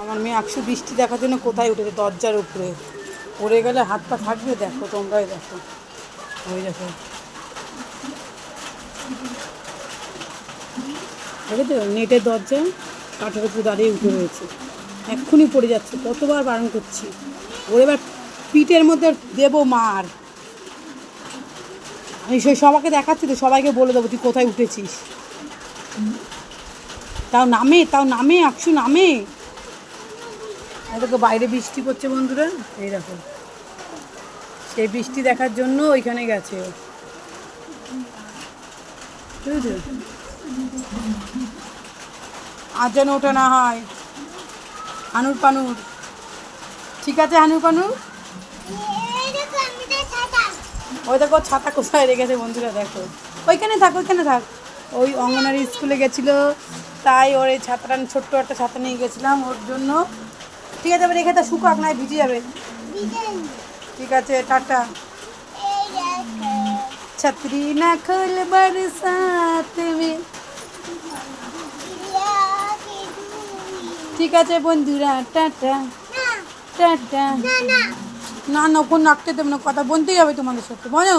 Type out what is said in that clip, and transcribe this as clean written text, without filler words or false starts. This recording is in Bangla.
আমার মেয়ে একশো বৃষ্টি দেখার জন্য কোথায় উঠেছে দরজার উপরে, পড়ে গেলে হাত পা থাকবে। দেখো তোমরাই দেখো, ওই দেখো দেখেছো নেটের দরজা কাঠের উপরে দাঁড়িয়ে উঠে রয়েছে, এক্ষুনি পড়ে যাচ্ছে। কতবার বারণ করছি, ওর এবার পিঠের মধ্যে দেবো মার। আমি সেই সবাইকে দেখাচ্ছি তো, সবাইকে বলে দেবো তুই কোথায় উঠেছিস। তাও নামে আকশু নামে। এই দেখো বাইরে বৃষ্টি পড়ছে বন্ধুরা, এই দেখো সেই বৃষ্টি দেখার জন্য ওইখানে গেছে। বুঝেছো, আর যেন ওটা না হয় হানুর পানুর। ঠিক আছে হানুর পানুর। ওই দেখো ছাতা কোথায় রেখেছে বন্ধুরা, দেখো ওইখানে থাক ওইখানে থাক। ওই অঙ্গনারী স্কুলে গেছিলো, তাই ওর এই ছাতাটা ছোট্ট একটা ছাতা নিয়ে গেছিলাম ওর জন্য। ঠিক আছে এবার রেখে তা শুকাক না ভিজে যাবে। ঠিক আছে টাটা। छतरी ना खोल बरसात में। ঠিক আছে বন্ধুরা টাটা টাটা। না না ওপর নাকতে দেবে না, কথা বলতেই হবে তোমাদের সাথে, বলো।